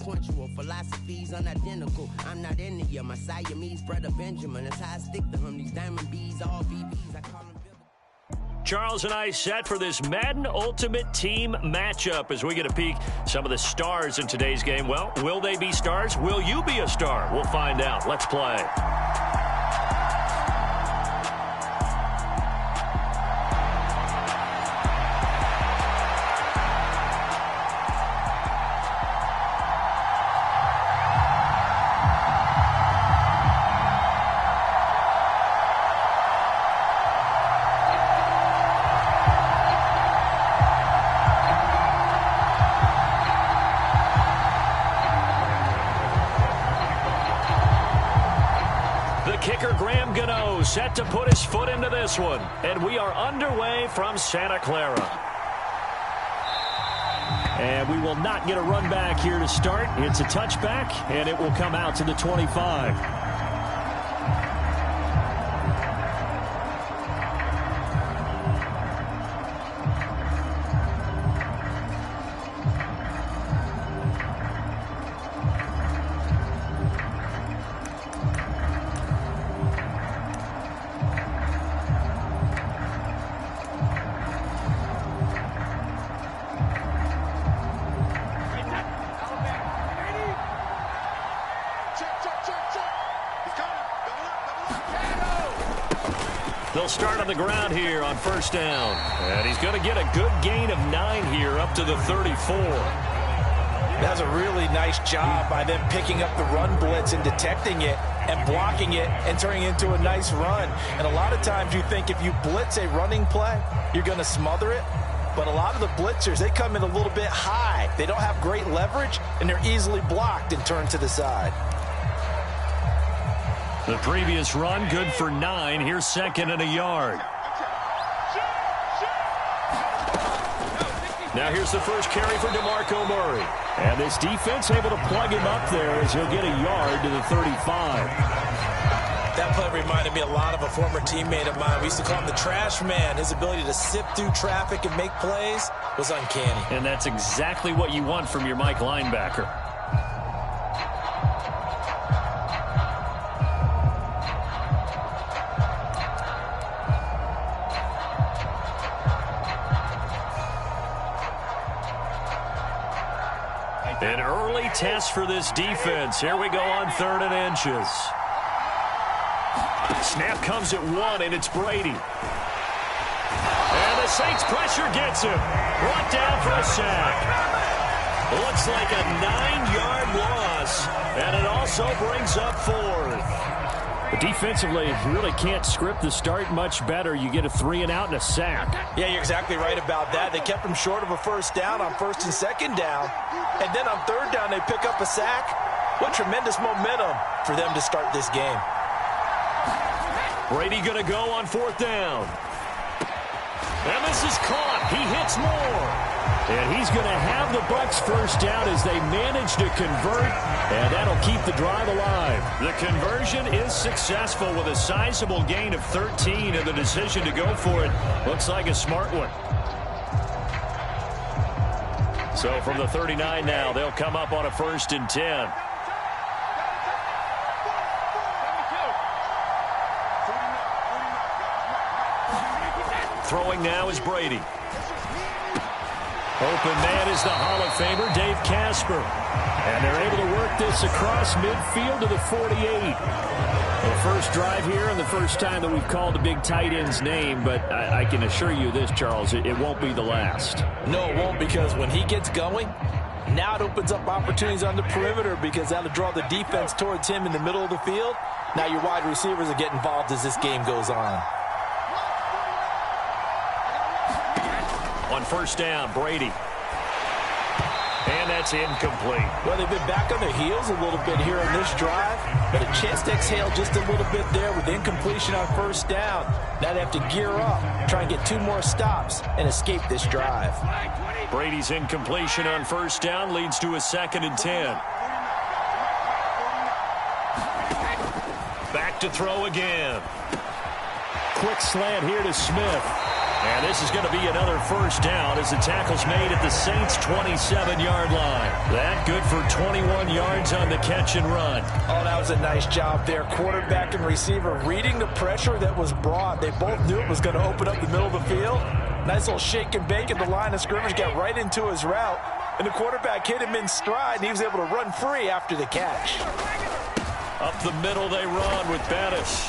sequential. Philosophies unidentical. I'm not into you. My Siamese brother Benjamin. That's how I stick to him. These diamond bees, all BBs. I call them. Charles and I set for this Madden Ultimate Team matchup as we get a peek some of the stars in today's game. Well, will they be stars? Will you be a star? We'll find out. Let's play. Set to put his foot into this one. And we are underway from Santa Clara. And we will not get a run back here to start. It's a touchback, and it will come out to the 25. They'll start on the ground here on first down. And he's going to get a good gain of 9 here up to the 34. That's a really nice job by them picking up the run blitz and detecting it and blocking it and turning it into a nice run. And a lot of times you think if you blitz a running play, you're going to smother it. But a lot of the blitzers, they come in a little bit high. They don't have great leverage, and they're easily blocked and turned to the side. The previous run, good for 9. Here's second and a yard. Now here's the first carry for DeMarco Murray. And this defense able to plug him up there as he'll get a yard to the 35. That play reminded me a lot of a former teammate of mine. We used to call him the trash man. His ability to sift through traffic and make plays was uncanny. And that's exactly what you want from your Mike linebacker. An early test for this defense. Here we go on 3rd and inches. Snap comes at 1, and it's Brady. And the Saints pressure gets him. Brought down for a sack. Looks like a 9-yard loss, and it also brings up 4th. But defensively, you really can't script the start much better. You get a 3-and-out and a sack. Yeah, you're exactly right about that. They kept him short of a first down on 1st and 2nd down. And then on 3rd down, they pick up a sack. What tremendous momentum for them to start this game. Brady going to go on 4th down. And this is caught. He hits more. And he's going to have the Bucs first down as they manage to convert. And that'll keep the drive alive. The conversion is successful with a sizable gain of 13. And the decision to go for it looks like a smart one. So from the 39 now, they'll come up on a 1st and 10. Throwing now is Brady. Open man is the Hall of Famer, Dave Casper. And they're able to work this across midfield to the 48. The first drive here and the first time that we've called a big tight end's name, but I can assure you this, Charles, it won't be the last. No, it won't, because when he gets going, now it opens up opportunities on the perimeter because that'll draw the defense towards him in the middle of the field. Now your wide receivers will get involved as this game goes on. On 1st down, Brady. And that's incomplete. Well, they've been back on their heels a little bit here on this drive, but a chance to exhale just a little bit there with incompletion on 1st down. Now they have to gear up, try and get 2 more stops, and escape this drive. Brady's incompletion on 1st down leads to a 2nd and 10. Back to throw again. Quick slant here to Smith. And this is going to be another first down as the tackle's made at the Saints' 27-yard line. That good for 21 yards on the catch and run. Oh, that was a nice job there. Quarterback and receiver reading the pressure that was brought. They both knew it was going to open up the middle of the field. Nice little shake and bake at the line of scrimmage, got right into his route. And the quarterback hit him in stride, and he was able to run free after the catch. Up the middle they run with Bettis.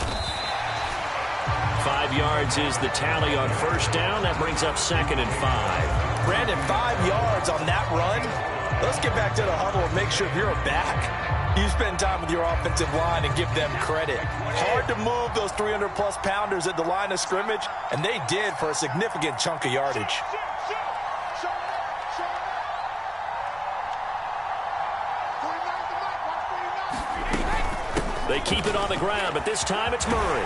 5 yards is the tally on first down. That brings up 2nd and 5. Brandon, 5 yards on that run. Let's get back to the huddle and make sure if you're a back, you spend time with your offensive line and give them credit. Hard to move those 300-plus pounders at the line of scrimmage, and they did for a significant chunk of yardage. They keep it on the ground, but this time it's Murray.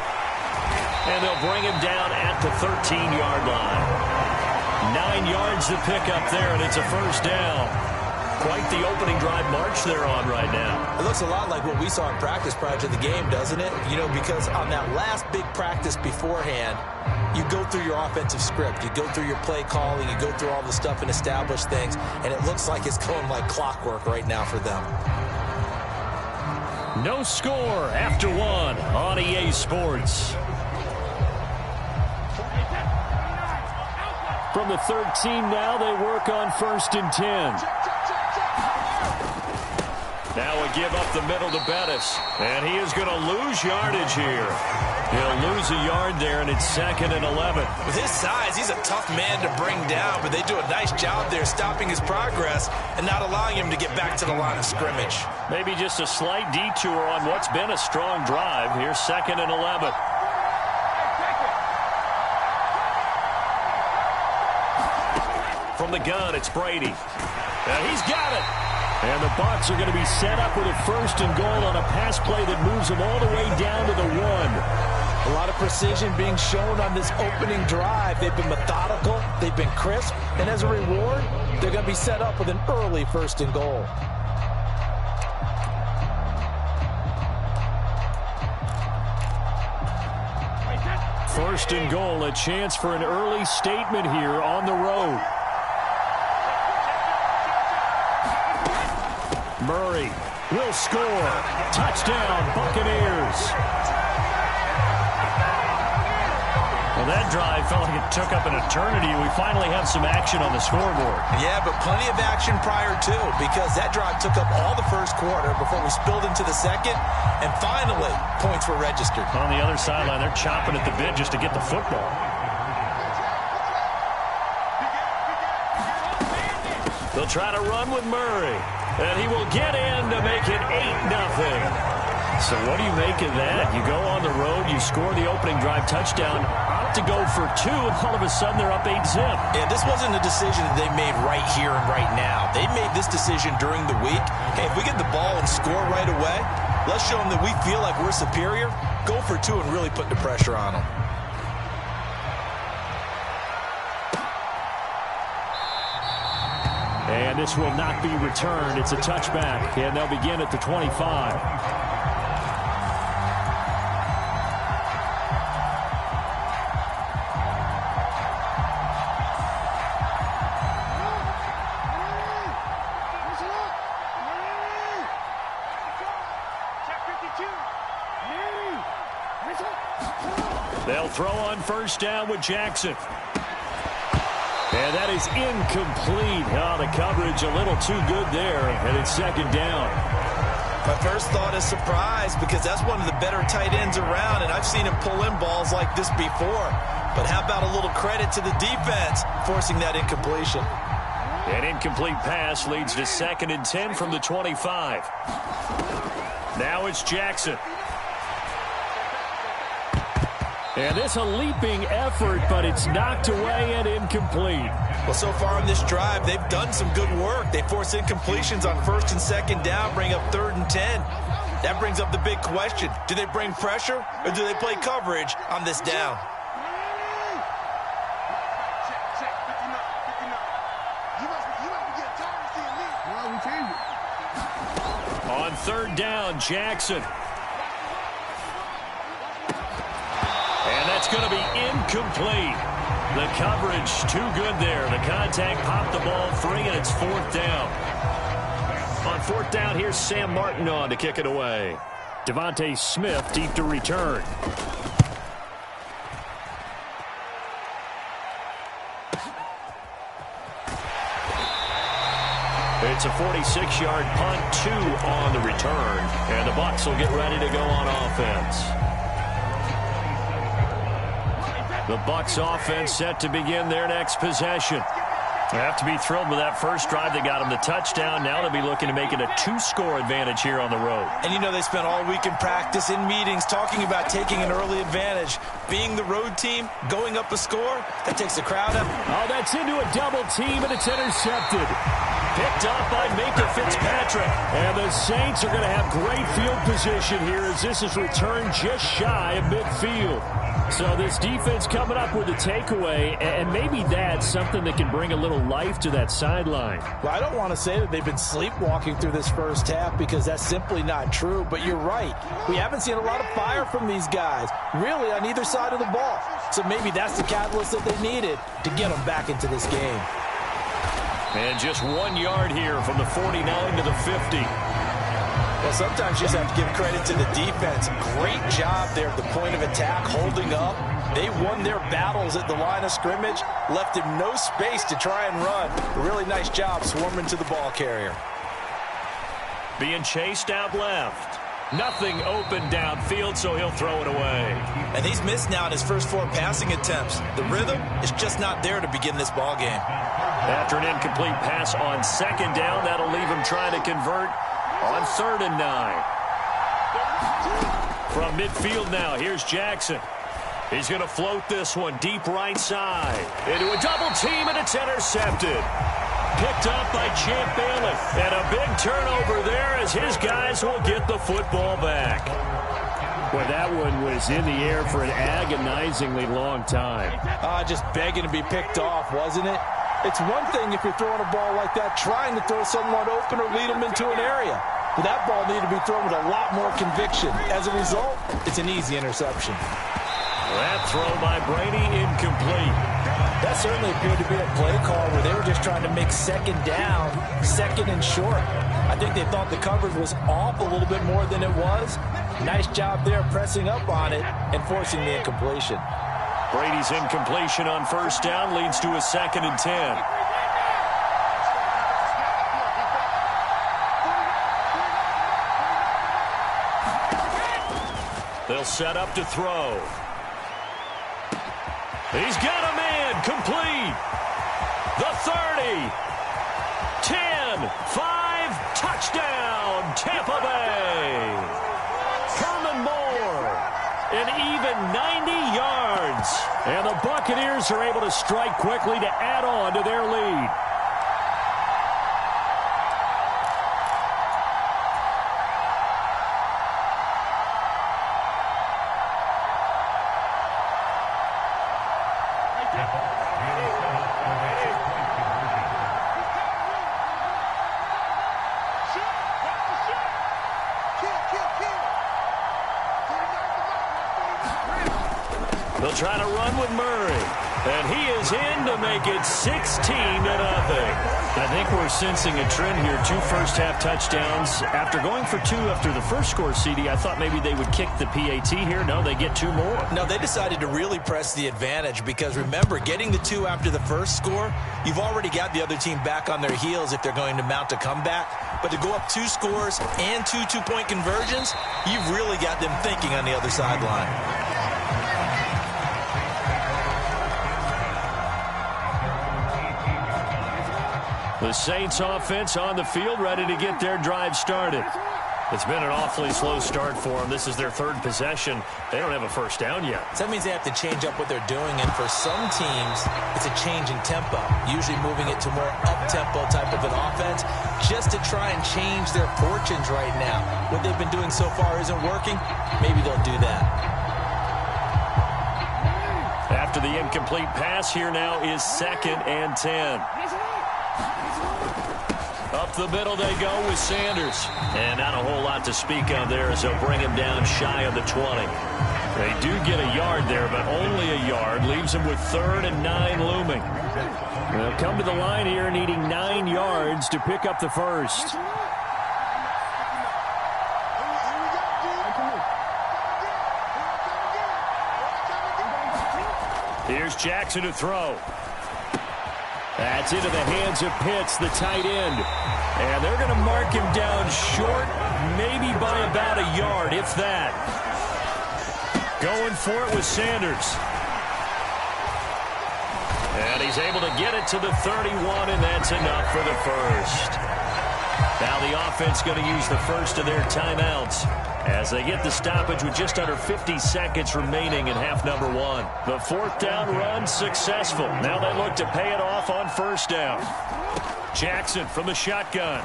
And they'll bring him down at the 13-yard line. 9 yards to pick up there, and it's a first down. Quite the opening drive march they're on right now. It looks a lot like what we saw in practice prior to the game, doesn't it? You know, because on that last big practice beforehand, you go through your offensive script. You go through your play calling. You go through all the stuff and establish things. And it looks like it's going like clockwork right now for them. No score after 1 on EA Sports. From the 13 now, they work on 1st and 10. Now a give up the middle to Bettis. And he is going to lose yardage here. He'll lose a yard there, and it's 2nd and 11. With his size, he's a tough man to bring down, but they do a nice job there stopping his progress and not allowing him to get back to the line of scrimmage. Maybe just a slight detour on what's been a strong drive. Here's 2nd and 11. From the gun, it's Brady. And he's got it. And the Bucs are going to be set up with a 1st and goal on a pass play that moves them all the way down to the 1. A lot of precision being shown on this opening drive. They've been methodical. They've been crisp. And as a reward, they're going to be set up with an early 1st and goal. First and goal, a chance for an early statement here on the road. Murray will score. Touchdown, Buccaneers. Well, that drive felt like it took up an eternity. We finally have some action on the scoreboard. Yeah, but plenty of action prior to, because that drive took up all the first quarter before we spilled into the second, and finally, points were registered. On the other sideline, they're chomping at the bit just to get the football. They'll try to run with Murray. And he will get in to make it 8-0. So what do you make of that? You go on the road, you score the opening drive touchdown, opt to go for 2, and all of a sudden they're up 8-0. Yeah, this wasn't a decision that they made right here and right now. They made this decision during the week. Hey, if we get the ball and score right away, let's show them that we feel like we're superior. Go for 2 and really put the pressure on them. And this will not be returned. It's a touchback, and they'll begin at the 25. They'll throw on 1st down with Jackson. And that is incomplete. Oh, the coverage a little too good there, and it's 2nd down. My first thought is surprise, because that's one of the better tight ends around, and I've seen him pull in balls like this before. But how about a little credit to the defense forcing that incompletion? An incomplete pass leads to 2nd and 10 from the 25. Now it's Jackson. And this a leaping effort, but it's knocked away and incomplete. Well, so far on this drive, they've done some good work. They force incompletions on 1st and 2nd down, bring up 3rd and 10. That brings up the big question. Do they bring pressure, or do they play coverage on this down? On 3rd down, Jackson. And that's going to be incomplete. The coverage too good there. The contact popped the ball free, and it's 4th down. On 4th down, here's Sam Martin on to kick it away. Devontae Smith deep to return. It's a 46-yard punt, 2 on the return, and the Bucs will get ready to go on offense. The Bucs offense set to begin their next possession. They have to be thrilled with that first drive that got them the touchdown. Now they'll be looking to make it a 2-score advantage here on the road. And you know they spent all week in practice, in meetings, talking about taking an early advantage. Being the road team, going up a score, that takes the crowd up. Oh, that's into a double team, and it's intercepted. Picked up by Minka Fitzpatrick. And the Saints are going to have great field position here as this is returned just shy of midfield. So this defense coming up with a takeaway, and maybe that's something that can bring a little life to that sideline. Well, I don't want to say that they've been sleepwalking through this first half because that's simply not true, but you're right. We haven't seen a lot of fire from these guys, really on either side of the ball. So maybe that's the catalyst that they needed to get them back into this game. And just 1 yard here from the 49 to the 50. Well, sometimes you just have to give credit to the defense. Great job there at the point of attack, holding up. They won their battles at the line of scrimmage, left him no space to try and run. A really nice job swarming to the ball carrier. Being chased out left. Nothing open downfield, so he'll throw it away. And he's missed now in his first 4 passing attempts. The rhythm is just not there to begin this ball game. After an incomplete pass on 2nd down, that'll leave him trying to convert on 3rd and 9. From midfield now, here's Jackson. He's going to float this one deep right side. Into a double team, and it's intercepted. Picked up by Champ Bailey. And a big turnover there as his guys will get the football back. Well, that one was in the air for an agonizingly long time. Just begging to be picked off, wasn't it? It's one thing if you're throwing a ball like that, trying to throw someone open or lead them into an area. But that ball needed to be thrown with a lot more conviction. As a result, it's an easy interception. That throw by Brady incomplete. That certainly appeared to be a play call where they were just trying to make 2nd down, 2nd and short. I think they thought the coverage was off a little bit more than it was. Nice job there pressing up on it and forcing the incompletion. Brady's incompletion on 1st down leads to a 2nd and 10. They'll set up to throw. He's got a man complete. The 30. 10. 5. Touchdown. Tampa Bay. Herman Moore. An even 90 yards. And the Buccaneers are able to strike quickly to add on to their lead. They'll try to run with Murray. And he is in to make it 16-0. I think we're sensing a trend here. 2 first-half touchdowns. After going for 2 after the first score, CD, I thought maybe they would kick the PAT here. No, they get 2 more. No, they decided to really press the advantage because, remember, getting the 2 after the first score, you've already got the other team back on their heels if they're going to mount a comeback. But to go up 2 scores and 2 two-point conversions, you've really got them thinking on the other sideline. The Saints offense on the field, ready to get their drive started. It's been an awfully slow start for them. This is their 3rd possession. They don't have a first down yet. So that means they have to change up what they're doing, and for some teams, it's a change in tempo, usually moving it to more up-tempo type of an offense, just to try and change their fortunes right now. What they've been doing so far isn't working. Maybe they'll do that. After the incomplete pass, here now is 2nd and 10. Up the middle they go with Sanders. And not a whole lot to speak of there as they'll bring him down shy of the 20. They do get a yard there, but only a yard. Leaves them with 3rd and 9 looming. They'll come to the line here needing 9 yards to pick up the first. Here's Jackson to throw. That's into the hands of Pitts, the tight end. And they're going to mark him down short, maybe by about a yard, if that. Going for it with Sanders. And he's able to get it to the 31, and that's enough for the first. Now the offense going to use the first of their timeouts as they get the stoppage with just under 50 seconds remaining in half number 1. The 4th down run successful. Now they look to pay it off on 1st down. Jackson from the shotgun.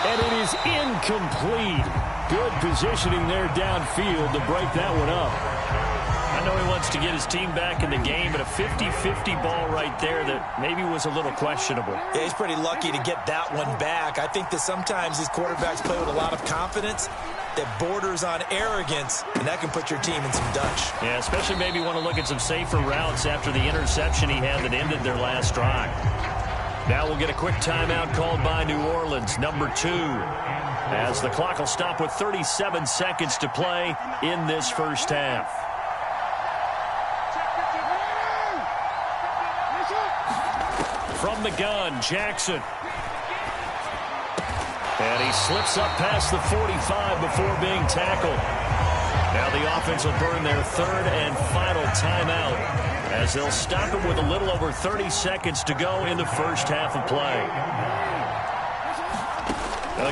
And it is incomplete. Good positioning there downfield to break that one up. I know he wants to get his team back in the game, but a 50-50 ball right there that maybe was a little questionable. Yeah, he's pretty lucky to get that one back. I think that sometimes these quarterbacks play with a lot of confidence that borders on arrogance, and that can put your team in some Dutch. Yeah, especially maybe want to look at some safer routes after the interception he had that ended their last drive. Now we'll get a quick timeout called by New Orleans, number 2, as the clock will stop with 37 seconds to play in this first half. From the gun, Jackson. And he slips up past the 45 before being tackled. Now the offense will burn their 3rd and final timeout as they'll stop it with a little over 30 seconds to go in the first half of play.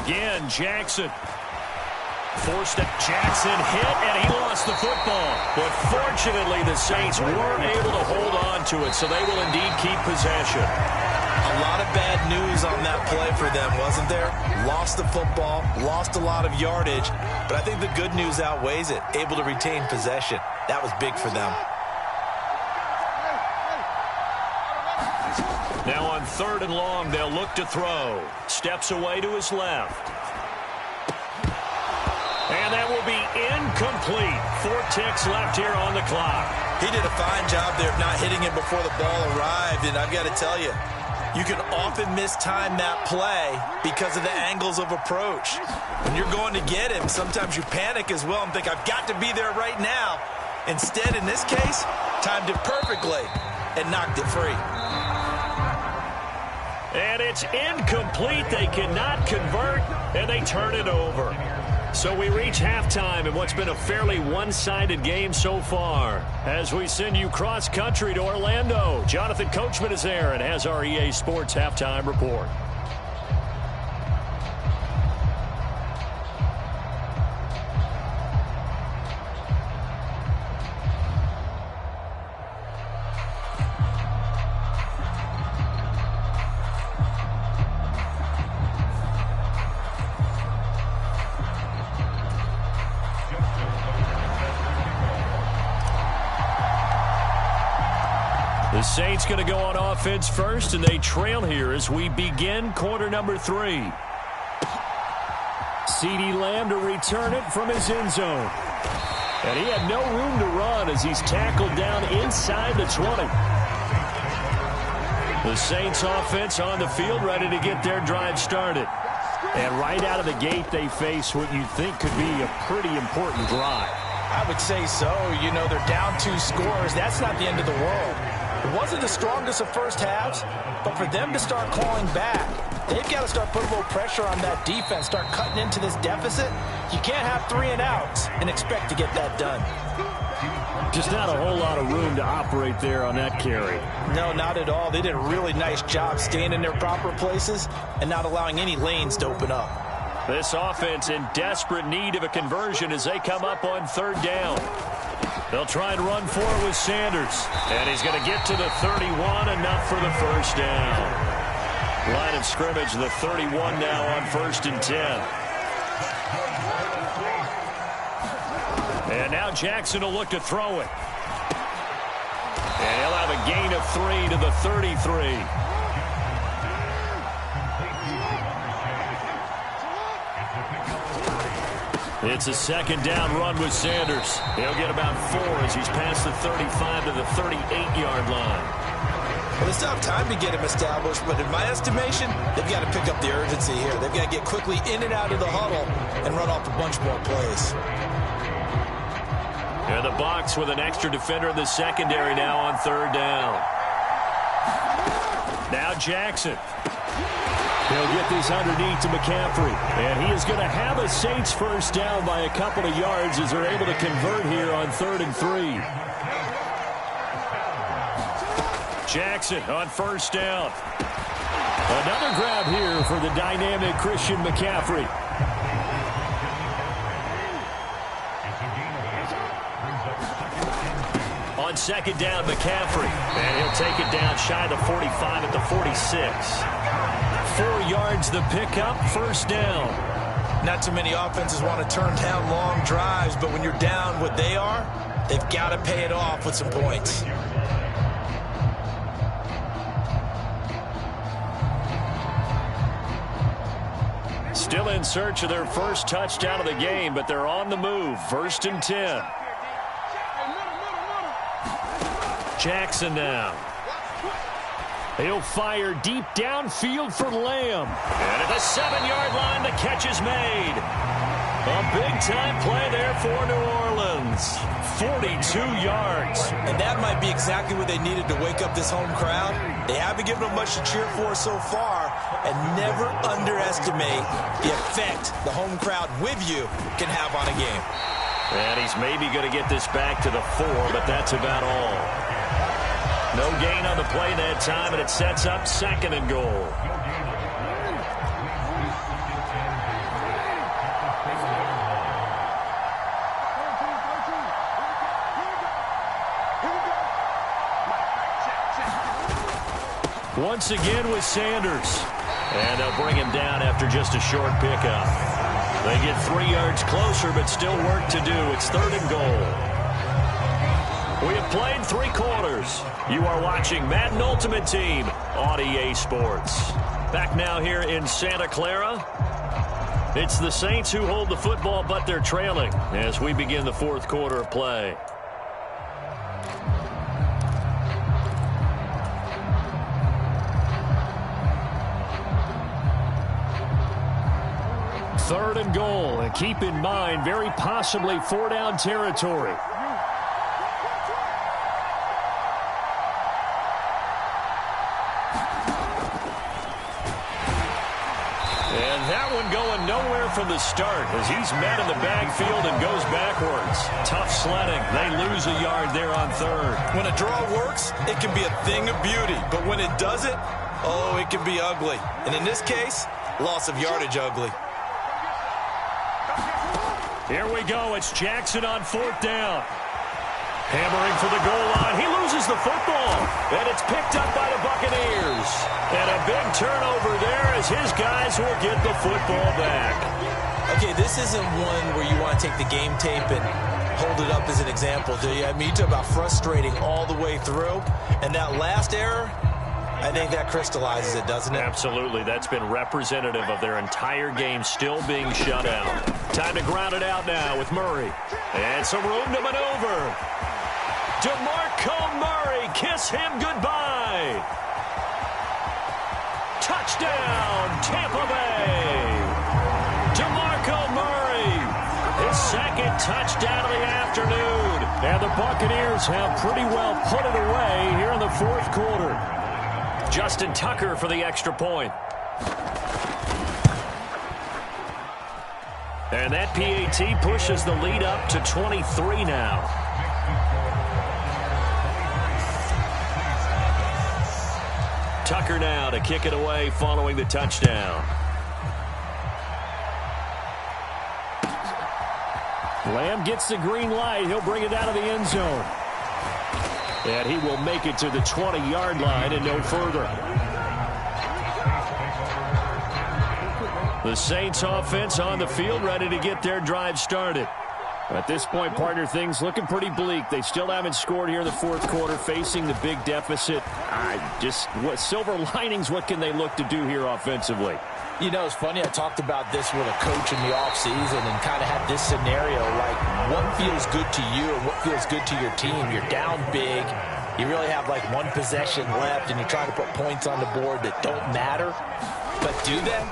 Again, Jackson. Forced it. Jackson hit, and he lost the football. But fortunately, the Saints were able to hold on to it, so they will indeed keep possession. A lot of bad news on that play for them, wasn't there? Lost the football, lost a lot of yardage, but I think the good news outweighs it. Able to retain possession. That was big for them. Now on 3rd and long, they'll look to throw. Steps away to his left. And that will be incomplete. 4 ticks left here on the clock. He did a fine job there of not hitting it before the ball arrived, and I've got to tell you, you can often mistime that play because of the angles of approach. When you're going to get him, sometimes you panic as well and think, I've got to be there right now. Instead, in this case, timed it perfectly and knocked it free. And it's incomplete. They cannot convert, and they turn it over. So we reach halftime in what's been a fairly one-sided game so far. As we send you cross-country to Orlando, Jonathan Coachman is there and has our EA Sports halftime report. The Saints going to go on offense first, and they trail here as we begin quarter number 3. CeeDee Lamb to return it from his end zone. And he had no room to run as he's tackled down inside the 20. The Saints offense on the field ready to get their drive started. And right out of the gate, they face what you think could be a pretty important drive. I would say so. You know, they're down 2 scores. That's not the end of the world. It wasn't the strongest of first halves, but for them to start clawing back, they've got to start putting a little pressure on that defense, start cutting into this deficit. You can't have 3 and outs and expect to get that done. Just not a whole lot of room to operate there on that carry. No, not at all. They did a really nice job staying in their proper places and not allowing any lanes to open up. This offense in desperate need of a conversion as they come up on 3rd down. They'll try and run for it with Sanders. And he's going to get to the 31, enough for the first down. Line of scrimmage, the 31 now on 1st and 10. And now Jackson will look to throw it. And he'll have a gain of 3 to the 33. It's a second down run with Sanders. He'll get about 4 as he's past the 35 to the 38-yard line. Well, they still have time to get him established, but in my estimation, they've got to pick up the urgency here. They've got to get quickly in and out of the huddle and run off a bunch more plays. And the box with an extra defender in the secondary now on third down. Now Jackson. He'll get this underneath to McCaffrey. And he is going to have a Saints first down by a couple of yards as they're able to convert here on 3rd and 3. Jackson on first down. Another grab here for the dynamic Christian McCaffrey. On second down, McCaffrey. And he'll take it down shy of the 45 at the 46. 4 yards the pickup, first down. Not too many offenses want to turn down long drives, but when you're down what they are, they've got to pay it off with some points. Still in search of their first touchdown of the game, but they're on the move. 1st and 10. Jackson now. He'll fire deep downfield for Lamb. And at the 7-yard line, the catch is made. A big-time play there for New Orleans. 42 yards. And that might be exactly what they needed to wake up this home crowd. They haven't given them much to cheer for so far. And never underestimate the effect the home crowd with you can have on a game. And he's maybe going to get this back to the 4, but that's about all. No gain on the play that time, and it sets up 2nd and goal. Once again with Sanders. And they'll bring him down after just a short pickup. They get 3 yards closer, but still work to do. It's 3rd and goal. We have played 3 quarters. You are watching Madden Ultimate Team on EA Sports. Back now here in Santa Clara. It's the Saints who hold the football, but they're trailing as we begin the 4th quarter of play. Third and goal, and keep in mind, very possibly 4-down territory. And that one going nowhere from the start as he's met in the backfield and goes backwards. Tough sledding. They lose a yard there on 3rd. When a draw works, it can be a thing of beauty. But when it doesn't, oh, it can be ugly. And in this case, loss of yardage ugly. Here we go. It's Jackson on 4th down. Hammering for the goal line. He loses the football. And it's picked up by the Buccaneers. And a big turnover there as his guys will get the football back. Okay, this isn't one where you want to take the game tape and hold it up as an example, do you? I mean, you talk about frustrating all the way through. And that last error, I think that crystallizes it, doesn't it? Absolutely. That's been representative of their entire game still being shut out. Time to ground it out now with Murray. And some room to maneuver. DeMarco Murray, kiss him goodbye. Touchdown, Tampa Bay. DeMarco Murray, his 2nd touchdown of the afternoon. And the Buccaneers have pretty well put it away here in the 4th quarter. Justin Tucker for the extra point. And that PAT pushes the lead up to 23 now. Tucker now to kick it away following the touchdown. Lamb gets the green light. He'll bring it out of the end zone. And he will make it to the 20-yard line and no further. The Saints offense on the field ready to get their drive started. At this point, partner, things looking pretty bleak. They still haven't scored here in the 4th quarter, facing the big deficit What silver linings, what can they look to do here offensively? You know, it's funny, I talked about this with a coach in the offseason and kind of had this scenario, like what feels good to you and what feels good to your team. You're down big. You really have like one possession left, and you're trying to put points on the board that don't matter. But do they?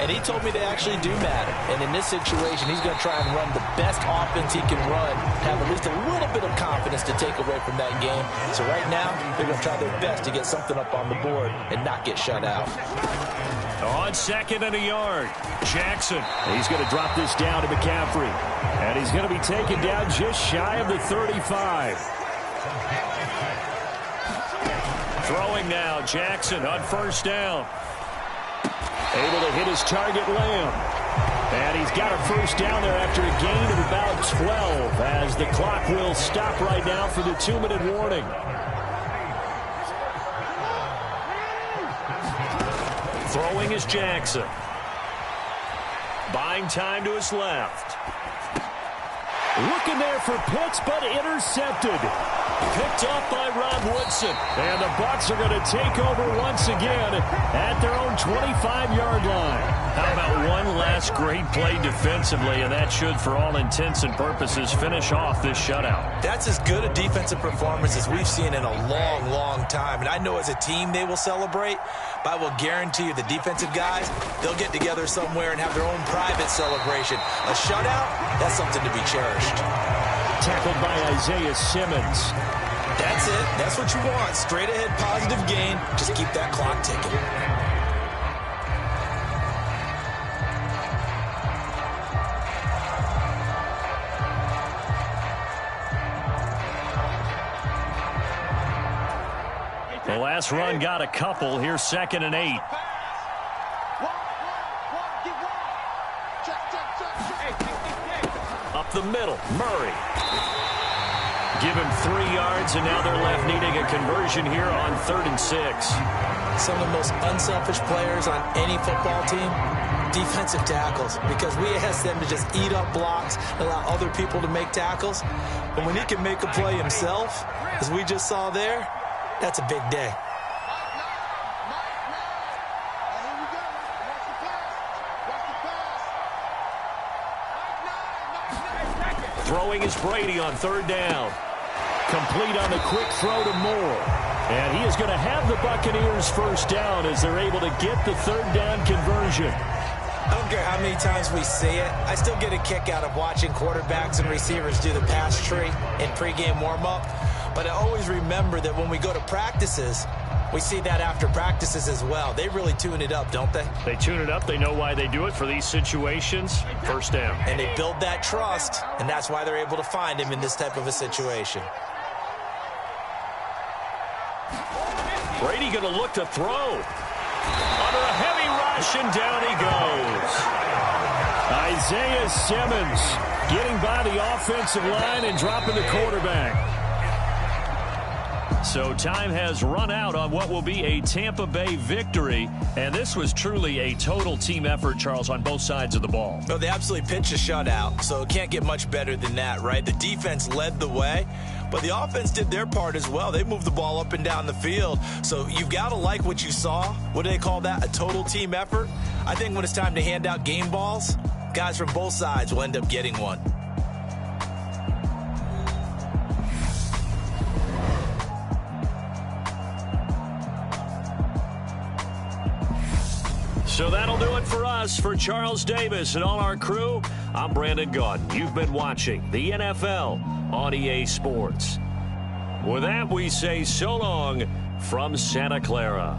And he told me they actually do matter. And in this situation, he's going to try and run the best offense he can run, have at least a little bit of confidence to take away from that game. So right now, they're going to try their best to get something up on the board and not get shut out. On 2nd and a yard, Jackson. He's going to drop this down to McCaffrey. And he's going to be taken down just shy of the 35. Throwing now, Jackson on 1st down. Able to hit his target, Lamb. And he's got a 1st down there after a gain of about 12 as the clock will stop right now for the 2-minute warning. Throwing is Jackson. Buying time to his left. Looking there for Pitts, but intercepted. Picked off by Ron Woodson. And the Bucs are going to take over once again at their own 25-yard line. How about one last great play defensively, and that should, for all intents and purposes, finish off this shutout. That's as good a defensive performance as we've seen in a long, long time. And I know as a team they will celebrate, but I will guarantee you the defensive guys, they'll get together somewhere and have their own private celebration. A shutout, that's something to be cherished. Tackled by Isaiah Simmons. That's it. That's what you want. Straight ahead positive gain. Just keep that clock ticking. The last run got a couple. Here's 2nd and 8. Up the middle, Murray. Give him 3 yards, and now they're left needing a conversion here on 3rd and 6. Some of the most unselfish players on any football team, defensive tackles, because we ask them to just eat up blocks, allow other people to make tackles. But when he can make a play himself, as we just saw there, that's a big day. Throwing is Brady on 3rd down. Complete on the quick throw to Moore. And he is going to have the Buccaneers 1st down as they're able to get the 3rd down conversion. I don't care how many times we see it. I still get a kick out of watching quarterbacks and receivers do the pass tree in pregame warm-up. But I always remember that when we go to practices, we see that after practices as well. They really tune it up, don't they? They tune it up. They know why they do it for these situations. 1st down. And they build that trust, and that's why they're able to find him in this type of a situation. Brady going to look to throw. Under a heavy rush, and down he goes. Isaiah Simmons getting by the offensive line and dropping the quarterback. So time has run out on what will be a Tampa Bay victory. And this was truly a total team effort, Charles, on both sides of the ball. No, they absolutely pitched a shutout, so it can't get much better than that, right? The defense led the way, but the offense did their part as well. They moved the ball up and down the field. So you've got to like what you saw. What do they call that? A total team effort? I think when it's time to hand out game balls, guys from both sides will end up getting one. So that'll do it for us. For Charles Davis and all our crew, I'm Brandon Gunn. You've been watching the NFL on EA Sports. With that, we say so long from Santa Clara.